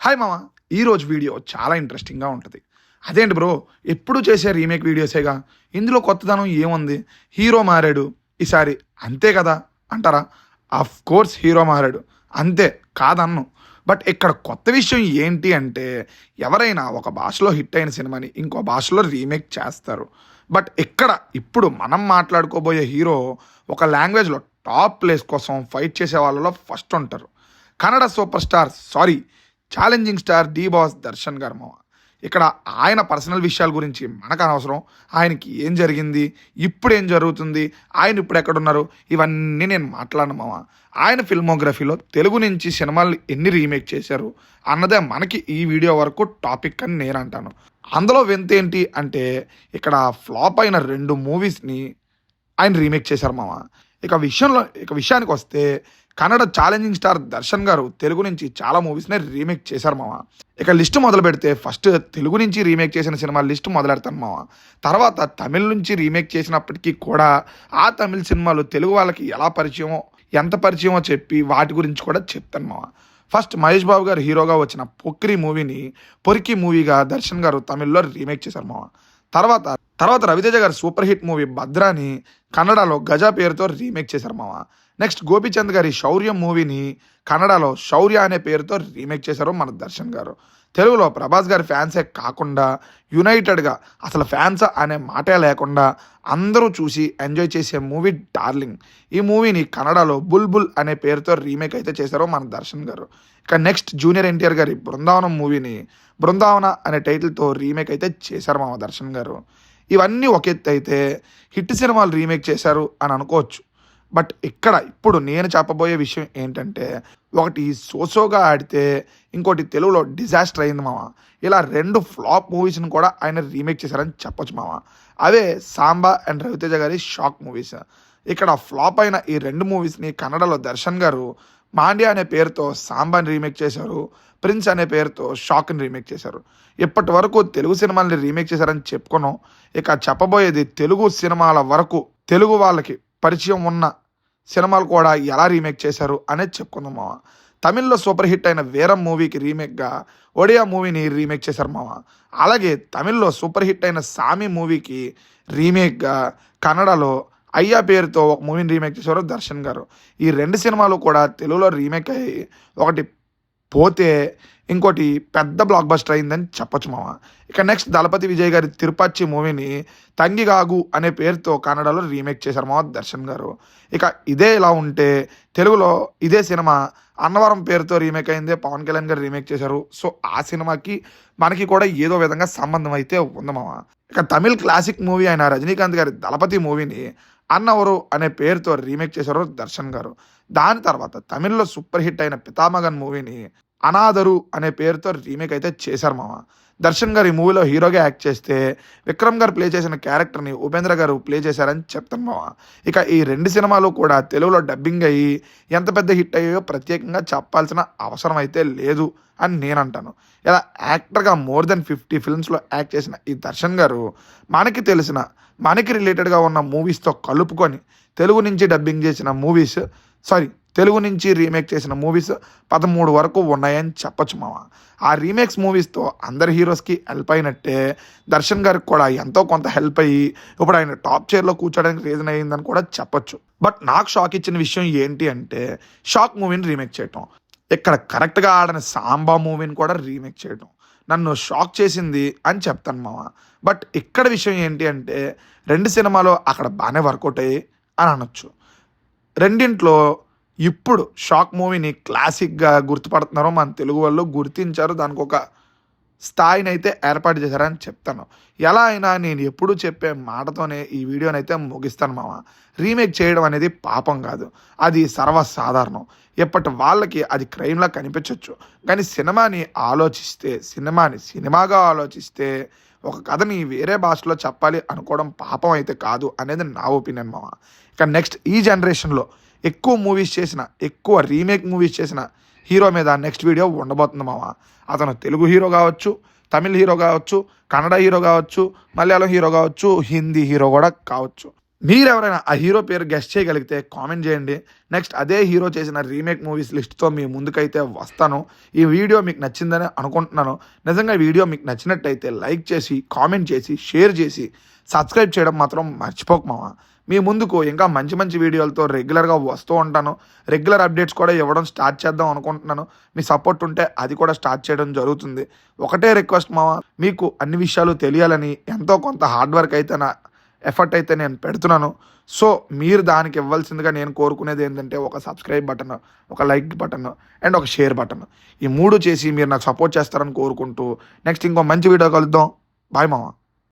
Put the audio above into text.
Hi మామ, ఈరోజు video చాలా ఇంట్రెస్టింగ్గా ఉంటుంది. అదేంటి బ్రో, ఎప్పుడు చేసే రీమేక్ వీడియోసేగా, ఇందులో కొత్తదనం ఏముంది? హీరో మారాడు ఈసారి, అంతే కదా అంటారా? ఆఫ్ కోర్స్ హీరో మారాడు, అంతే కాదన్ను. బట్ ఇక్కడ కొత్త విషయం ఏంటి అంటే, ఎవరైనా ఒక భాషలో హిట్ అయిన సినిమాని ఇంకో భాషలో రీమేక్ చేస్తారు. బట్ ఇక్కడ ఇప్పుడు మనం మాట్లాడుకోబోయే హీరో ఒక లాంగ్వేజ్లో టాప్ ప్లేస్ కోసం ఫైట్ చేసే వాళ్ళలో ఫస్ట్ ఉంటారు. Kannada super star, sorry challenging star D boss Darshan గారు మావ. ఇక్కడ ఆయన పర్సనల్ విషయాల గురించి మనకు అనవసరం. ఆయనకి ఏం జరిగింది, ఇప్పుడు ఏం జరుగుతుంది, ఆయన ఇప్పుడు ఎక్కడున్నారు, ఇవన్నీ నేను మాట్లాడను మావ. ఆయన ఫిల్మోగ్రఫీలో తెలుగు నుంచి సినిమాలు ఎన్ని రీమేక్ చేశారు అన్నదే మనకి ఈ వీడియో వరకు టాపిక్ అని నేను అంటాను. అందులో వింత ఏంటి అంటే, ఇక్కడ ఫ్లాప్ అయిన 2 మూవీస్ని ఆయన రీమేక్ చేశారు మావ. ఇక విషయానికి వస్తే, కన్నడ ఛాలెంజింగ్ స్టార్ దర్శన్ గారు తెలుగు నుంచి చాలా మూవీస్ని రీమేక్ చేశారు మావ. ఇక లిస్ట్ మొదలు పెడితే ఫస్ట్ తెలుగు నుంచి రీమేక్ చేసిన సినిమా లిస్ట్ మొదలెడతాను మావ. తర్వాత తమిళ్ నుంచి రీమేక్ చేసినప్పటికీ కూడా ఆ తమిళ్ సినిమాలు తెలుగు వాళ్ళకి ఎలా పరిచయమో, ఎంత పరిచయమో చెప్పి వాటి గురించి కూడా చెప్తాను మావ. ఫస్ట్ మహేష్ బాబు గారు హీరోగా వచ్చిన పొక్కిరి మూవీని పొరికి మూవీగా దర్శన్ గారు తమిళ్లో రీమేక్ చేశారు మావ. తర్వాత రవితేజ గారు సూపర్ హిట్ మూవీ భద్రాని కన్నడలో గజా పేరుతో రీమేక్ చేశారు మావ. నెక్స్ట్ గోపీచంద్ గారి శౌర్యం మూవీని కన్నడలో శౌర్య అనే పేరుతో రీమేక్ చేశారు మన దర్శన్ గారు. తెలుగులో ప్రభాస్ గారి ఫ్యాన్సే కాకుండా యునైటెడ్గా అసలు ఫ్యాన్స్ అనే మాటే లేకుండా అందరూ చూసి ఎంజాయ్ చేసే మూవీ డార్లింగ్. ఈ మూవీని కన్నడలో బుల్బుల్ అనే పేరుతో రీమేక్ అయితే చేశారు మన దర్శన్ గారు. ఇక నెక్స్ట్ జూనియర్ ఎన్టీఆర్ గారి బృందావనం మూవీని బృందావన అనే టైటిల్తో రీమేక్ అయితే చేశారు మా దర్శన్ గారు. ఇవన్నీ ఒక ఎత్తు అయితే హిట్ సినిమాలు రీమేక్ చేశారు అని అనుకోవచ్చు. బట్ ఇక్కడ ఇప్పుడు నేను చెప్పబోయే విషయం ఏంటంటే, ఒకటి సోసోగా ఆడితే ఇంకోటి తెలుగులో డిజాస్టర్ అయింది మామ. ఇలా 2 ఫ్లాప్ మూవీస్ని కూడా ఆయన రీమేక్ చేశారని చెప్పొచ్చు మామ. అవే సాంబా అండ్ రవితేజ గారి షాక్ మూవీస్. ఇక్కడ ఫ్లాప్ అయిన ఈ 2 మూవీస్ని కన్నడలో దర్శన్ గారు మాండ్యా అనే పేరుతో సాంబాని రీమేక్ చేశారు, ప్రిన్స్ అనే పేరుతో షాక్ని రీమేక్ చేశారు. ఇప్పటి వరకు తెలుగు సినిమాల్ని రీమేక్ చేశారని చెప్పుకున్నాం. ఇక చెప్పబోయేది తెలుగు సినిమాల వరకు తెలుగు వాళ్ళకి పరిచయం ఉన్న సినిమాలు కూడా ఎలా రీమేక్ చేశారు అనేది చెప్పుకుందాం మావ. తమిళ్లో సూపర్ హిట్ అయిన వీరం మూవీకి రీమేక్గా ఒడియా మూవీని రీమేక్ చేశారు మావ. అలాగే తమిళ్లో సూపర్ హిట్ అయిన సామి మూవీకి రీమేక్గా కన్నడలో అయ్యా పేరుతో ఒక మూవీని రీమేక్ చేశారు దర్శన్ గారు. ఈ 2 సినిమాలు కూడా తెలుగులో రీమేక్ అయ్యి ఒకటి పోతే ఇంకోటి పెద్ద బ్లాక్ బస్టర్ అయిందని చెప్పొచ్చు మామ. ఇక నెక్స్ట్ దళపతి విజయ్ గారి తిరుపతి మూవీని తంగిగాగు అనే పేరుతో కన్నడలో రీమేక్ చేశారు మావ దర్శన్ గారు. ఇక ఇదే ఇలా ఉంటే తెలుగులో ఇదే సినిమా అన్నవరం పేరుతో రీమేక్ అయిందే పవన్ కళ్యాణ్ గారు రీమేక్ చేశారు. సో ఆ సినిమాకి మనకి కూడా ఏదో విధంగా సంబంధం అయితే ఉంది మామ. ఇక తమిళ్ క్లాసిక్ మూవీ అయిన రజనీకాంత్ గారి దళపతి మూవీని అన్నవరు అనే పేరుతో రీమేక్ చేశారు దర్శన్ గారు. దాని తర్వాత తమిళ్లో సూపర్ హిట్ అయిన పితామగన్ మూవీని అనాదరు అనే పేరుతో రీమేక్ అయితే చేశారు మామ. దర్శన్ గారు ఈ మూవీలో హీరోగా యాక్ట్ చేస్తే విక్రమ్ గారు ప్లే చేసిన క్యారెక్టర్ని ఉపేంద్ర గారు ప్లే చేశారని చెప్తాను మామ. ఇక ఈ 2 సినిమాలు కూడా తెలుగులో డబ్బింగ్ అయ్యి ఎంత పెద్ద హిట్ అయ్యాయో ప్రత్యేకంగా చెప్పాల్సిన అవసరం అయితే లేదు అని నేను అంటాను. ఇలా యాక్టర్గా మోర్ దెన్ 50 ఫిల్మ్స్లో యాక్ట్ చేసిన ఈ దర్శన్ గారు మనకి రిలేటెడ్గా ఉన్న మూవీస్తో కలుపుకొని తెలుగు నుంచి డబ్బింగ్ చేసిన మూవీస్, తెలుగు నుంచి రీమేక్ చేసిన మూవీస్ 13 వరకు ఉన్నాయని చెప్పొచ్చు మామ. ఆ రీమేక్స్ మూవీస్తో అందరి హీరోస్కి హెల్ప్ అయినట్టే దర్శన్ గారికి కూడా ఎంతో కొంత హెల్ప్ అయ్యి ఇప్పుడు ఆయన టాప్ చైర్లో కూర్చోడానికి రీజన్ అయ్యిందని కూడా చెప్పొచ్చు. బట్ నాకు షాక్ ఇచ్చిన విషయం ఏంటి అంటే, షాక్ మూవీని రీమేక్ చేయటం, ఇక్కడ కరెక్ట్గా ఆడిన సాంబా మూవీని కూడా రీమేక్ చేయటం నన్ను షాక్ చేసింది అని చెప్తాను మామ. బట్ ఇక్కడ విషయం ఏంటి అంటే, 2 సినిమాలు అక్కడ బాగానే వర్కౌట్ అయ్యి అని అనొచ్చు. రెండింట్లో ఇప్పుడు షాక్ మూవీని క్లాసిక్గా గుర్తుపడుతున్నారో మన తెలుగు వాళ్ళు గుర్తించారు, దానికి ఒక స్థాయిని అయితే ఏర్పాటు చేశారని చెప్తాను. ఎలా అయినా నేను ఎప్పుడు చెప్పే మాటతోనే ఈ వీడియోని అయితే ముగిస్తాను మామ. రీమేక్ చేయడం అనేది పాపం కాదు, అది సర్వసాధారణం. ఎప్పటి వాళ్ళకి అది క్రైమ్లా కనిపించవచ్చు, కానీ సినిమాగా ఆలోచిస్తే ఒక కథని వేరే భాషలో చెప్పాలి అనుకోవడం పాపం అయితే కాదు అనేది నా ఒపీనియన్ మామ. ఇక నెక్స్ట్ ఈ జనరేషన్లో ఎక్కువ రీమేక్ మూవీస్ చేసిన హీరో మీద నెక్స్ట్ వీడియో ఉండబోతుంది మామ. అతను తెలుగు హీరో కావచ్చు, తమిళ్ హీరో కావచ్చు, కన్నడ హీరో కావచ్చు, మలయాళం హీరో కావచ్చు, హిందీ హీరో కూడా కావచ్చు. మీరెవరైనా ఆ హీరో పేరు గెస్ట్ చేయగలిగితే కామెంట్ చేయండి. నెక్స్ట్ అదే హీరో చేసిన రీమేక్ మూవీస్ లిస్ట్‌తో మీ ముందుకైతే వస్తాను. ఈ వీడియో మీకు నచ్చిందని అనుకుంటున్నాను. నిజంగా ఈ వీడియో మీకు నచ్చినట్టయితే లైక్ చేసి, కామెంట్ చేసి, షేర్ చేసి, సబ్స్క్రైబ్ చేయడం మాత్రం మర్చిపోకు మామ. మీ ముందుకు ఇంకా మంచి మంచి వీడియోలతో రెగ్యులర్‌గా వస్తూ ఉంటాను. రెగ్యులర్ అప్డేట్స్ కూడా ఇవ్వడం స్టార్ట్ చేద్దాం అనుకుంటున్నాను. మీ సపోర్ట్ ఉంటే అది కూడా స్టార్ట్ చేయడం జరుగుతుంది. ఒకటే రిక్వెస్ట్ మామ, మీకు అన్ని విషయాలు తెలియాలని ఎంతో కొంత హార్డ్ వర్క్ అయితే ఎఫర్ట్ అయితే నేను పెడుతున్నాను. సో మీరు దానికి ఇవ్వాల్సిందిగా నేను కోరుకునేది ఏంటంటే ఒక సబ్స్క్రైబ్ బటన్, ఒక లైక్ బటన్ అండ్ ఒక షేర్ బటన్. ఈ 3 చేసి మీరు నాకు సపోర్ట్ చేస్తారని కోరుకుంటూ నెక్స్ట్ ఇంకో మంచి వీడియో కలుద్దాం. బాయ్ మామ.